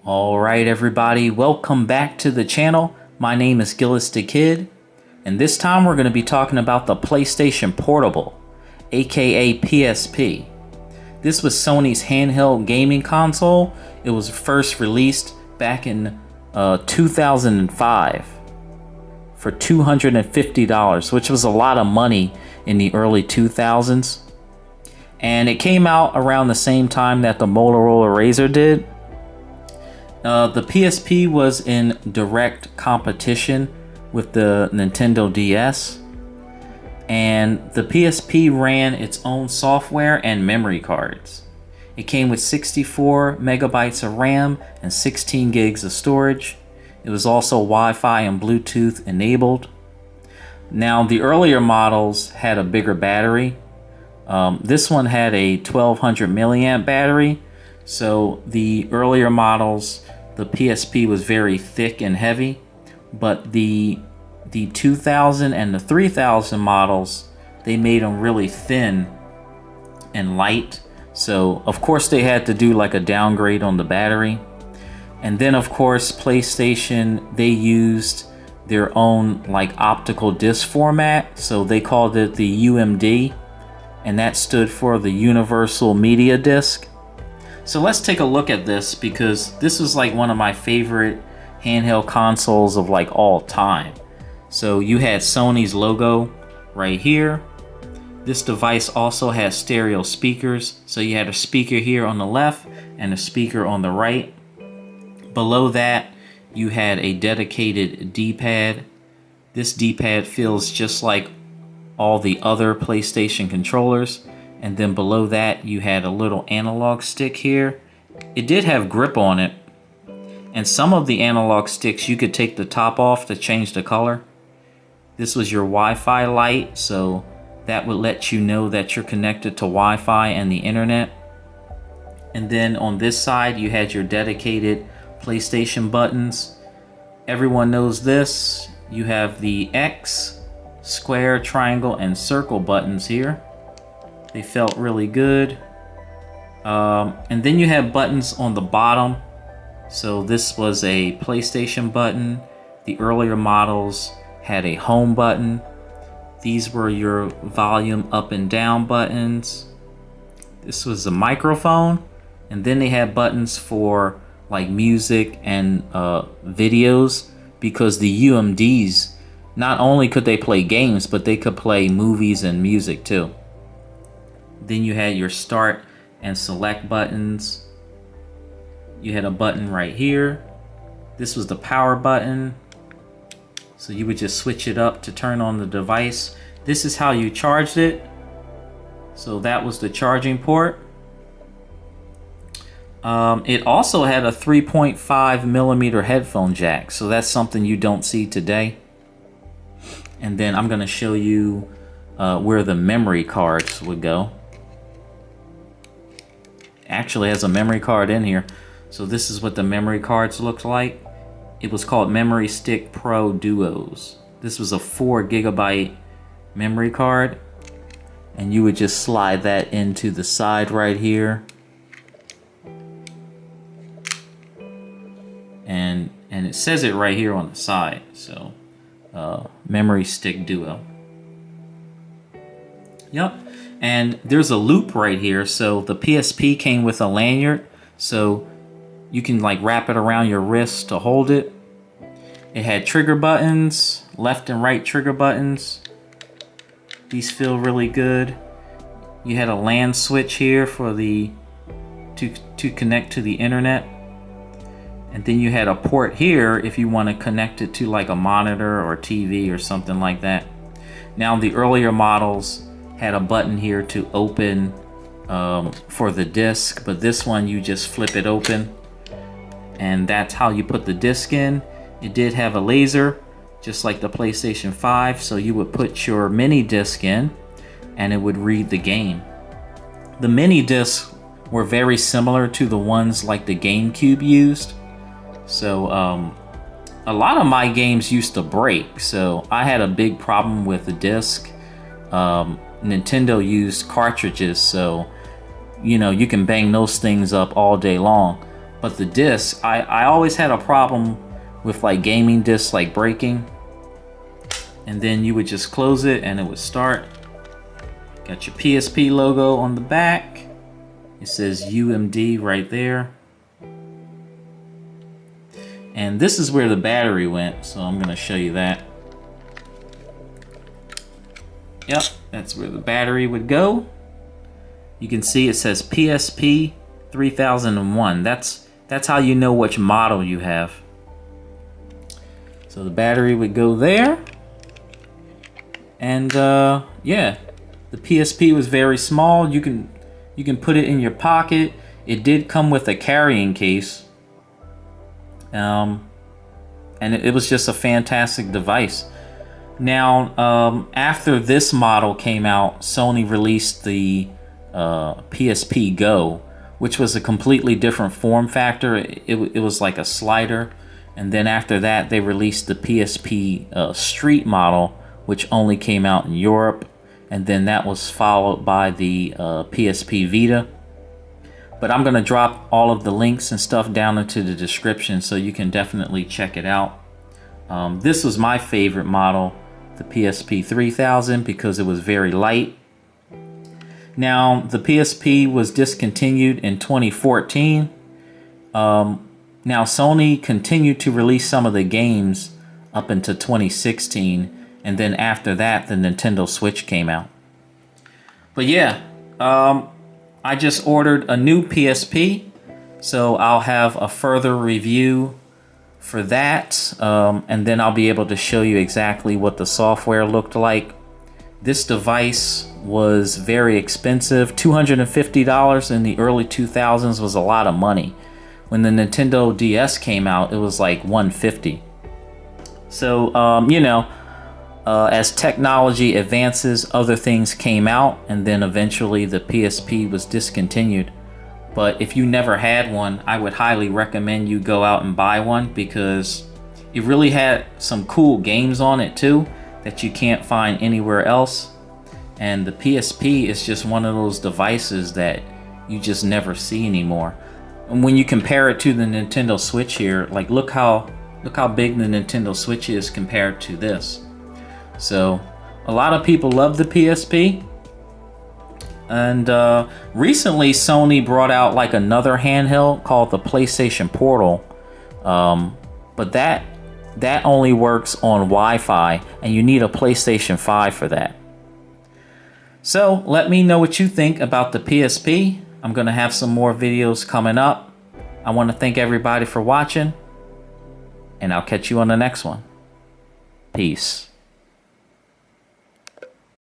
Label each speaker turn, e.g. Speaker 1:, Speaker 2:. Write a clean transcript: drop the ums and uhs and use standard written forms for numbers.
Speaker 1: Alright everybody, welcome back to the channel. My name is Gillis the Kid, and this time we're going to be talking about the PlayStation Portable, aka PSP. This was Sony's handheld gaming console. It was first released back in 2005 for $250, which was a lot of money in the early 2000s. And it came out around the same time that the Motorola Razr did. The PSP was in direct competition with the Nintendo DS, and the PSP ran its own software and memory cards. It came with 64 megabytes of RAM and 16 gigs of storage. It was also Wi-Fi and Bluetooth enabled. Now, the earlier models had a bigger battery. This one had a 1200 milliamp battery. So the earlier models, the PSP was very thick and heavy, but the 2000 and the 3000 models, they made them really thin and light. So of course they had to do like a downgrade on the battery. And then of course PlayStation, they used their own like optical disc format. So they called it the UMD, and that stood for the Universal Media Disc. So let's take a look at this, because this was like one of my favorite handheld consoles of like all time. So you had Sony's logo right here. This device also has stereo speakers. So you had a speaker here on the left and a speaker on the right. Below that, you had a dedicated D-pad. This D-pad feels just like all the other PlayStation controllers. And then below that, you had a little analog stick here. It did have grip on it. And some of the analog sticks, you could take the top off to change the color. This was your Wi-Fi light, so that would let you know that you're connected to Wi-Fi and the internet. And then on this side, you had your dedicated PlayStation buttons. Everyone knows this. You have the X, square, triangle, and circle buttons here. They felt really good. And then you have buttons on the bottom. So this was a PlayStation button. The earlier models had a home button. These were your volume up and down buttons. This was a microphone. And then they had buttons for like music and videos, because the UMDs, not only could they play games, but they could play movies and music too. Then you had your start and select buttons. You had a button right here. This was the power button. So you would just switch it up to turn on the device. This is how you charged it. So that was the charging port. It also had a 3.5 millimeter headphone jack. So that's something you don't see today. And then I'm going to show you where the memory cards would go. Actually has a memory card in here. So this is what the memory cards looked like. It was called Memory Stick Pro Duos. This was a 4 gigabyte memory card, and you would just slide that into the side right here, and it says it right here on the side. So Memory Stick Duo. Yep. And there's a loop right here. So the PSP came with a lanyard, so you can like wrap it around your wrist to hold it. It had trigger buttons, left and right trigger buttons. These feel really good. You had a LAN switch here for the to connect to the internet. And then you had a port here if you want to connect it to like a monitor or TV or something like that. Now the earlier models had a button here to open for the disc, but this one you just flip it open, and that's how you put the disc in. It did have a laser, just like the PlayStation 5, so you would put your mini disc in and it would read the game. The mini discs were very similar to the ones like the GameCube used. So a lot of my games used to break, so I had a big problem with the disc. Nintendo used cartridges, so you know you can bang those things up all day long. But the disc, I always had a problem with like gaming discs like breaking. And then you would just close it and it would start. Got your PSP logo on the back. It says UMD right there. And this is where the battery went, so I'm gonna show you that. Yep, that's where the battery would go. You can see it says PSP 3001. That's how you know which model you have. So the battery would go there. And yeah, the PSP was very small. You can put it in your pocket. It did come with a carrying case. And it was just a fantastic device. Now, after this model came out, Sony released the PSP Go, which was a completely different form factor. It was like a slider. And then after that, they released the PSP Street model, which only came out in Europe. And then that was followed by the PSP Vita. But I'm going to drop all of the links and stuff down into the description so you can definitely check it out. This was my favorite model, the PSP 3000, because it was very light. Now, the PSP was discontinued in 2014. Now, Sony continued to release some of the games up into 2016. And then after that, the Nintendo Switch came out. But yeah, I just ordered a new PSP, so I'll have a further review for that, and then I'll be able to show you exactly what the software looked like. This device was very expensive. $250 in the early 2000s was a lot of money. When the Nintendo DS came out, it was like $150. So, you know, as technology advances, other things came out, and then eventually the PSP was discontinued. But if you never had one, I would highly recommend you go out and buy one, because it really had some cool games on it too that you can't find anywhere else. And the PSP is just one of those devices that you just never see anymore. And when you compare it to the Nintendo Switch here, like look how big the Nintendo Switch is compared to this. So a lot of people love the PSP. And recently Sony brought out like another handheld called the PlayStation Portal. But that only works on Wi-Fi, and you need a PlayStation 5 for that. So let me know what you think about the PSP. I'm going to have some more videos coming up. I want to thank everybody for watching, and I'll catch you on the next one. Peace.